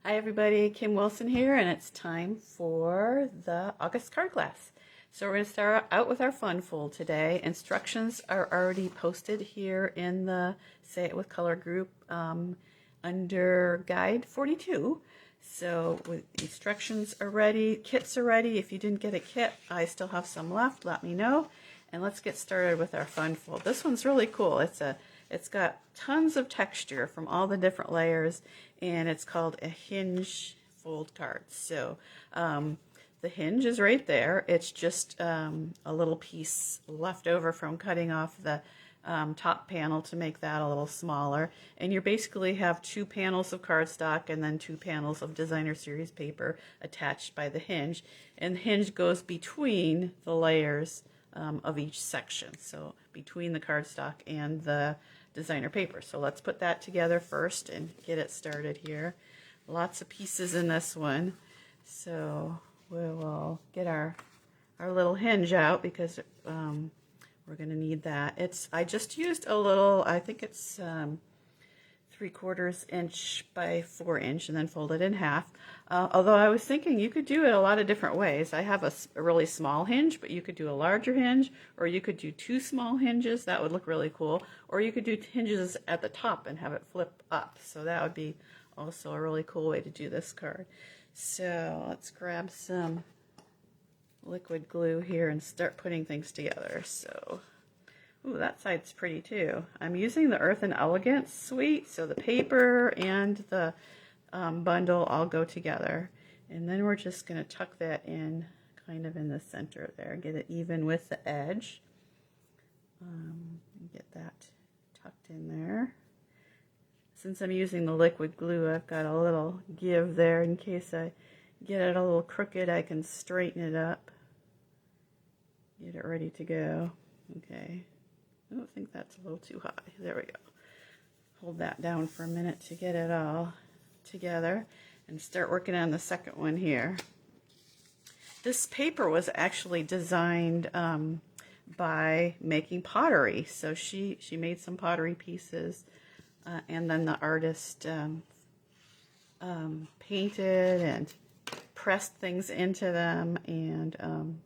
Hi everybody, Kim Wilson here, and it's time for the August card class. So we're going to start out with our fun fold today. Instructions are already posted here in the Say It With Color group under Guide 42. So with instructions are ready, kits are ready. If you didn't get a kit, I still have some left. Let me know. And let's get started with our fun fold. This one's really cool. It's got tons of texture from all the different layers, and it's called a hinge fold card. So the hinge is right there. It's just a little piece left over from cutting off the top panel to make that a little smaller. And you basically have two panels of cardstock and then two panels of designer series paper attached by the hinge. And the hinge goes between the layers of each section, so between the cardstock and the designer paper. So let's put that together first and get it started here. Lots of pieces in this one, so we will get our little hinge out because we're going to need that. I just used a little, I think it's 3/4 inch by 4 inch, and then fold it in half. Although I was thinking you could do it a lot of different ways. I have a really small hinge, but you could do a larger hinge, or you could do two small hinges. That would look really cool. Or you could do hinges at the top and have it flip up. So that would be also a really cool way to do this card. So let's grab some liquid glue here and start putting things together. So ooh, that side's pretty too. I'm using the Earth and Elegance suite, so the paper and the bundle all go together. And then we're just going to tuck that in kind of in the center there, get it even with the edge. Get that tucked in there. Since I'm using the liquid glue, I've got a little give there in case I get it a little crooked. I can straighten it up, get it ready to go. Okay. I don't think that's a little too high. There we go. Hold that down for a minute to get it all together and start working on the second one here. This paper was actually designed by making pottery. So she made some pottery pieces and then the artist painted and pressed things into them and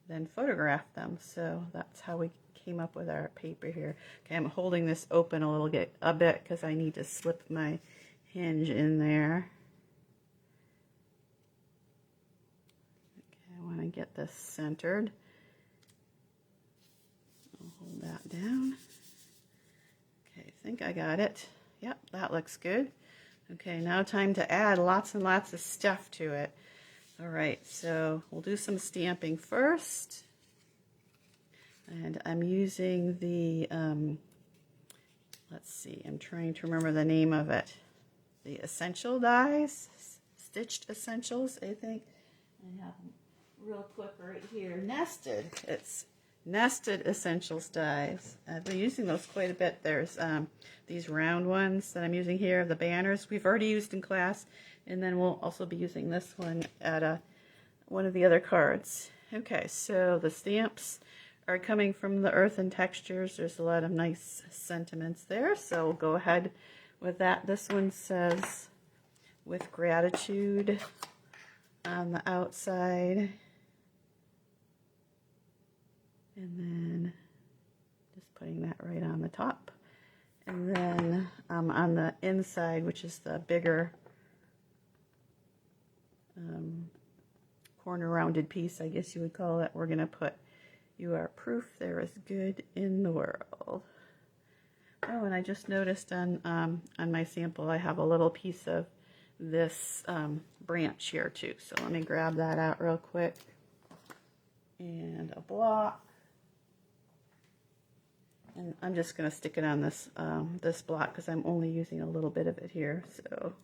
then photographed them. So that's how we came up with our paper here. Okay, I'm holding this open a bit because I need to slip my hinge in there. Okay, I want to get this centered. I'll hold that down. Okay, I think I got it. Yep, that looks good. Okay, now time to add lots and lots of stuff to it. All right, so we'll do some stamping first. And I'm using the, let's see, I'm trying to remember the name of it. The Essential Dies, Stitched Essentials, I think. I have them real quick right here. Nested, it's Nested Essentials dies. I've been using those quite a bit. There's these round ones that I'm using here, the banners we've already used in class. And then we'll also be using this one at one of the other cards. Okay, so the stamps are coming from the Earth and Textures. There's a lot of nice sentiments there, so we'll go ahead with that. This one says, with gratitude on the outside. And then just putting that right on the top. And then on the inside, which is the bigger corner rounded piece, I guess you would call it, we're going to put, "You are proof there is good in the world." Oh, and I just noticed on my sample I have a little piece of this branch here too. So let me grab that out real quick. And a block. And I'm just going to stick it on this this block because I'm only using a little bit of it here. So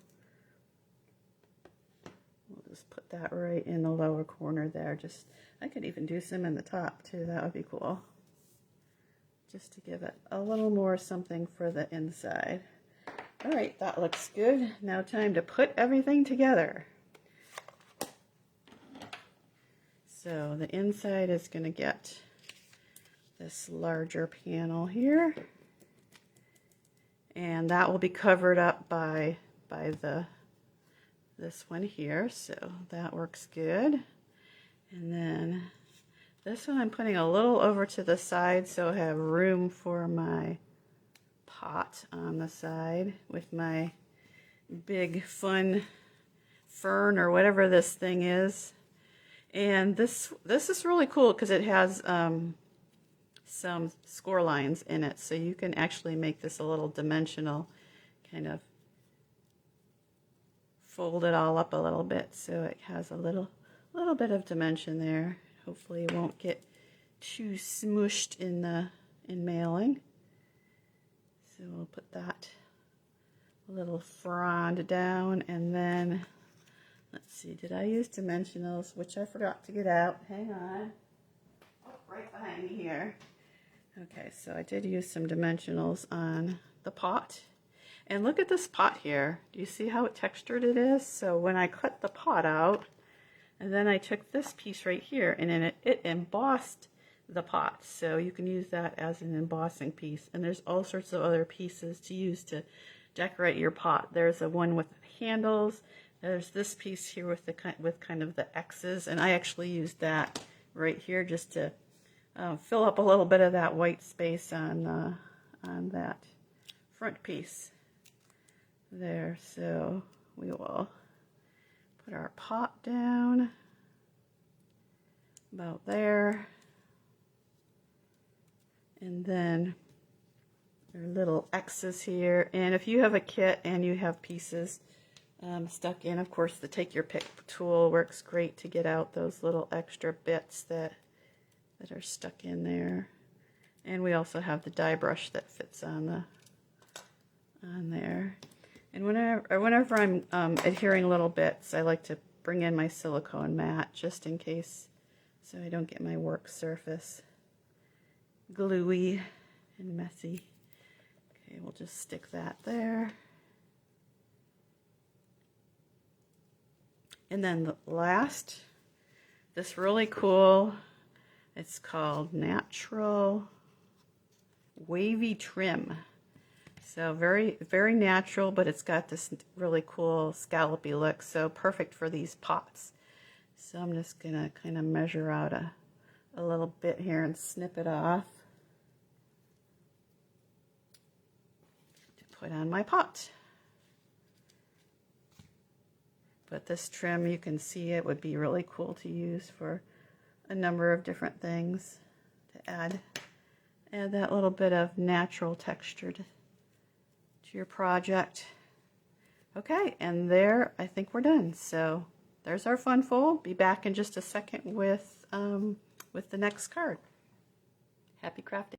we'll just put that right in the lower corner there. I could even do some in the top too. That would be cool. Just to give it a little more something for the inside. All right, that looks good. Now time to put everything together. So the inside is going to get this larger panel here. And that will be covered up by the this one here, so that works good. And then this one I'm putting a little over to the side so I have room for my pot on the side with my big fun fern or whatever this thing is. And this is really cool because it has some score lines in it, so you can actually make this a little dimensional, kind of fold it all up a little bit so it has a little bit of dimension there. Hopefully it won't get too smooshed in mailing. So we'll put that little frond down, and then let's see, did I use dimensionals, which I forgot to get out? Hang on. Oh, right behind me here. Okay, so I did use some dimensionals on the pot. And look at this pot here. Do you see how textured it is? So when I cut the pot out, and then I took this piece right here, and then it embossed the pot. So you can use that as an embossing piece. And there's all sorts of other pieces to use to decorate your pot. There's a one with handles. There's this piece here with kind of the X's, and I actually used that right here just to fill up a little bit of that white space on that front piece there. So we will put our pot down about there, and then our little X's here. And if you have a kit and you have pieces stuck in, of course the take your pick tool works great to get out those little extra bits that are stuck in there. And we also have the die brush that fits on there. And whenever I'm adhering little bits, I like to bring in my silicone mat just in case, so I don't get my work surface gluey and messy. Okay, we'll just stick that there. And then the last, this really cool, it's called Natural Wavy Trim. So very, very natural, but it's got this really cool scallopy look, so perfect for these pots. So I'm just gonna kind of measure out a little bit here and snip it off to put on my pot. But this trim, you can see it would be really cool to use for a number of different things to add that little bit of natural texture to your project. Okay, and there, I think we're done. So there's our fun fold. Be back in just a second with the next card. Happy crafting.